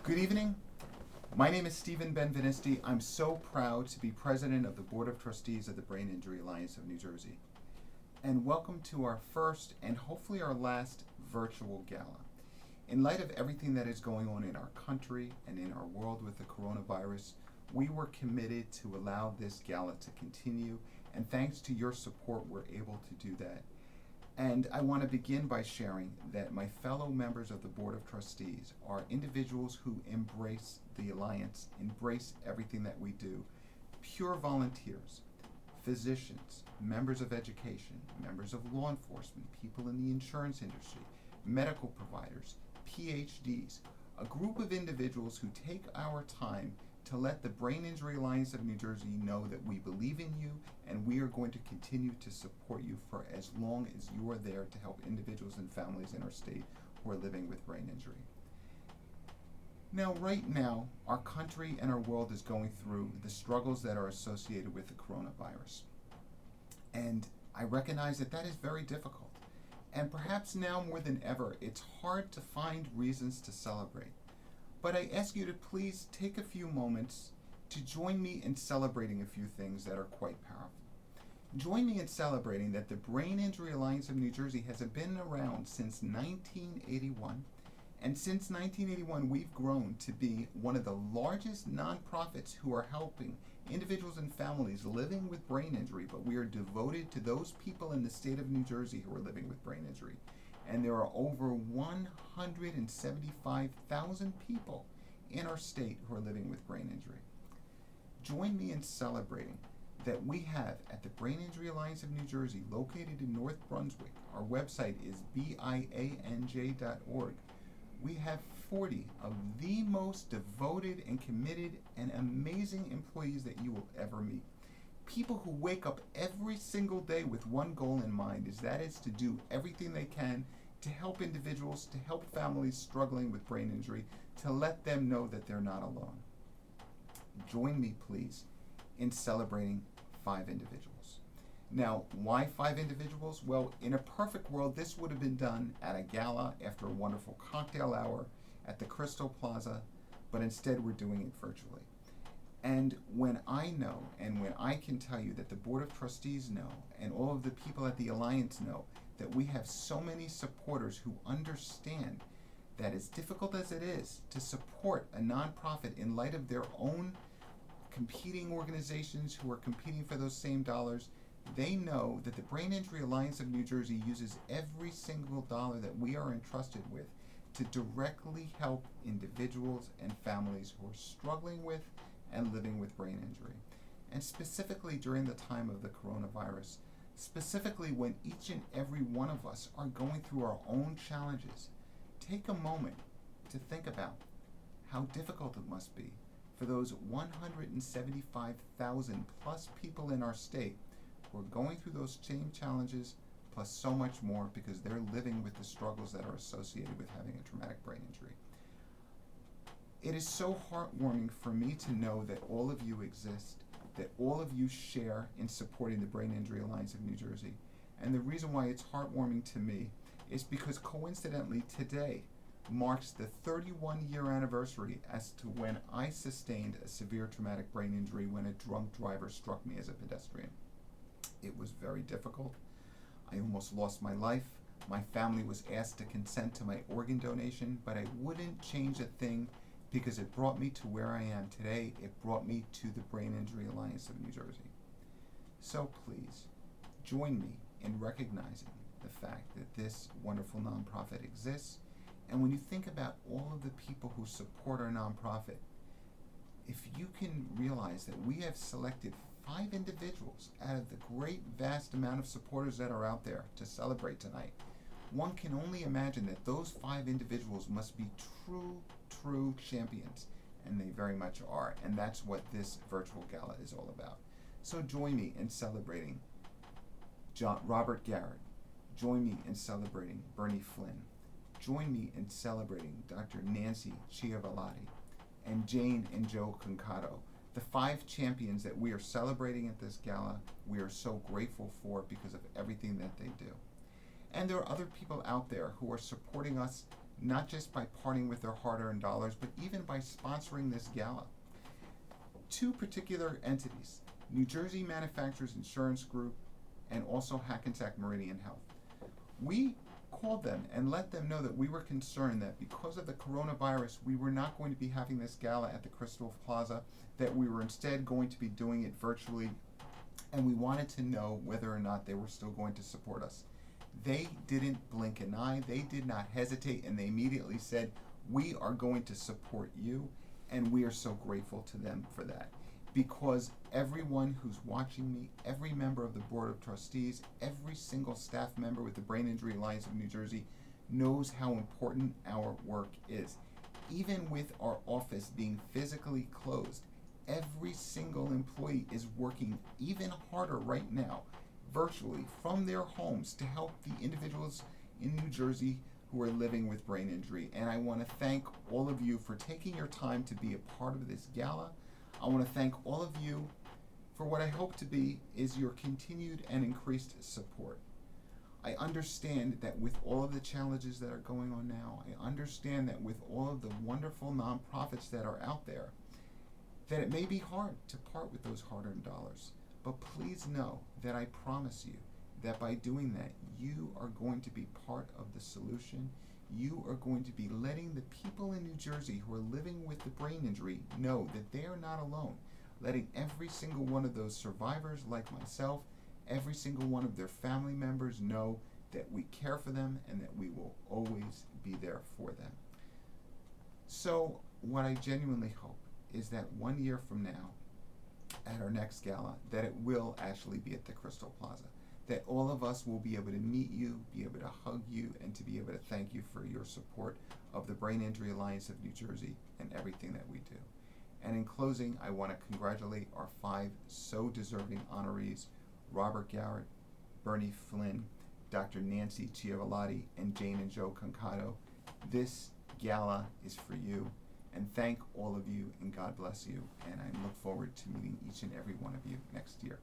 Good evening. My name is Stephen Benvenisti. I'm so proud to be president of the Board of Trustees of the Brain Injury Alliance of New Jersey. And welcome to our first and hopefully our last virtual gala. In light of everything that is going on in our country and in our world with the coronavirus, we were committed to allow this gala to continue, and thanks to your support, we're able to do that. And I want to begin by sharing that my fellow members of the Board of Trustees are individuals who embrace the Alliance, embrace everything that we do, pure volunteers, physicians, members of education, members of law enforcement, people in the insurance industry, medical providers, PhDs, a group of individuals who take our time to let the Brain Injury Alliance of New Jersey know that we believe in you and we are going to continue to support you for as long as you are there to help individuals and families in our state who are living with brain injury. Now, right now, our country and our world is going through the struggles that are associated with the coronavirus. And I recognize that that is very difficult. And perhaps now more than ever, it's hard to find reasons to celebrate. But I ask you to please take a few moments to join me in celebrating a few things that are quite powerful. Join me in celebrating that the Brain Injury Alliance of New Jersey has been around since 1981. And since 1981, we've grown to be one of the largest nonprofits who are helping individuals and families living with brain injury, but we are devoted to those people in the state of New Jersey who are living with brain injury. And there are over 175,000 people in our state who are living with brain injury. Join me in celebrating that we have at the Brain Injury Alliance of New Jersey, located in North Brunswick, our website is BIANJ.org. We have 40 of the most devoted and committed and amazing employees that you will ever meet. People who wake up every single day with one goal in mind, that is to do everything they can to help individuals, to help families struggling with brain injury, to let them know that they're not alone. Join me, please, in celebrating 5 individuals. Now, why 5 individuals? Well, in a perfect world, this would have been done at a gala after a wonderful cocktail hour at the Crystal Plaza, but instead we're doing it virtually. And when I know, and when I can tell you that the Board of Trustees know, and all of the people at the Alliance know, that we have so many supporters who understand that as difficult as it is to support a nonprofit in light of their own competing organizations who are competing for those same dollars, they know that the Brain Injury Alliance of New Jersey uses every single dollar that we are entrusted with to directly help individuals and families who are struggling with and living with brain injury. And specifically during the time of the coronavirus, specifically when each and every one of us are going through our own challenges, take a moment to think about how difficult it must be for those 175,000 plus people in our state who are going through those same challenges plus so much more because they're living with the struggles that are associated with having a traumatic brain injury. It is so heartwarming for me to know that all of you exist, that all of you share in supporting the Brain Injury Alliance of New Jersey. And the reason why it's heartwarming to me is because coincidentally today marks the 31-year anniversary as to when I sustained a severe traumatic brain injury when a drunk driver struck me as a pedestrian. It was very difficult. I almost lost my life. My family was asked to consent to my organ donation, but I wouldn't change a thing because it brought me to where I am today. It brought me to the Brain Injury Alliance of New Jersey. So please, join me in recognizing the fact that this wonderful nonprofit exists. And when you think about all of the people who support our nonprofit, if you can realize that we have selected 5 individuals out of the great vast amount of supporters that are out there to celebrate tonight, one can only imagine that those 5 individuals must be true champions, and they very much are, and that's what this virtual gala is all about. So join me in celebrating Robert Garrett. Join me in celebrating Bernie Flynn. Join me in celebrating Dr. Nancy Chiavalati and Jane and Joe Concato, the 5 champions that we are celebrating at this gala. We are so grateful for because of everything that they do. And there are other people out there who are supporting us not just by parting with their hard-earned dollars, but even by sponsoring this gala. Two particular entities, New Jersey Manufacturers Insurance Group and also Hackensack Meridian Health. We called them and let them know that we were concerned that because of the coronavirus, we were not going to be having this gala at the Crystal Plaza, that we were instead going to be doing it virtually, and we wanted to know whether or not they were still going to support us. They didn't blink an eye, they did not hesitate, and they immediately said, we are going to support you, and we are so grateful to them for that. Because everyone who's watching me, every member of the Board of Trustees, every single staff member with the Brain Injury Alliance of New Jersey knows how important our work is. Even with our office being physically closed, every single employee is working even harder right now, virtually, from their homes to help the individuals in New Jersey who are living with brain injury. And I want to thank all of you for taking your time to be a part of this gala. I want to thank all of you for what I hope to be is your continued and increased support. I understand that with all of the challenges that are going on now, I understand that with all of the wonderful nonprofits that are out there, that it may be hard to part with those hard-earned dollars. But please know that I promise you that by doing that, you are going to be part of the solution. You are going to be letting the people in New Jersey who are living with the brain injury know that they are not alone. Letting every single one of those survivors like myself, every single one of their family members know that we care for them and that we will always be there for them. So what I genuinely hope is that 1 year from now, at our next gala, that it will actually be at the Crystal Plaza. That all of us will be able to meet you, be able to hug you, and to be able to thank you for your support of the Brain Injury Alliance of New Jersey and everything that we do. And in closing, I want to congratulate our 5 so deserving honorees, Robert Garrett, Bernie Flynn, Dr. Nancy Chiavellotti, and Jane and Joe Concato. This gala is for you, and thank all of you, and God bless you, and I look forward to meeting each and every one of you next year.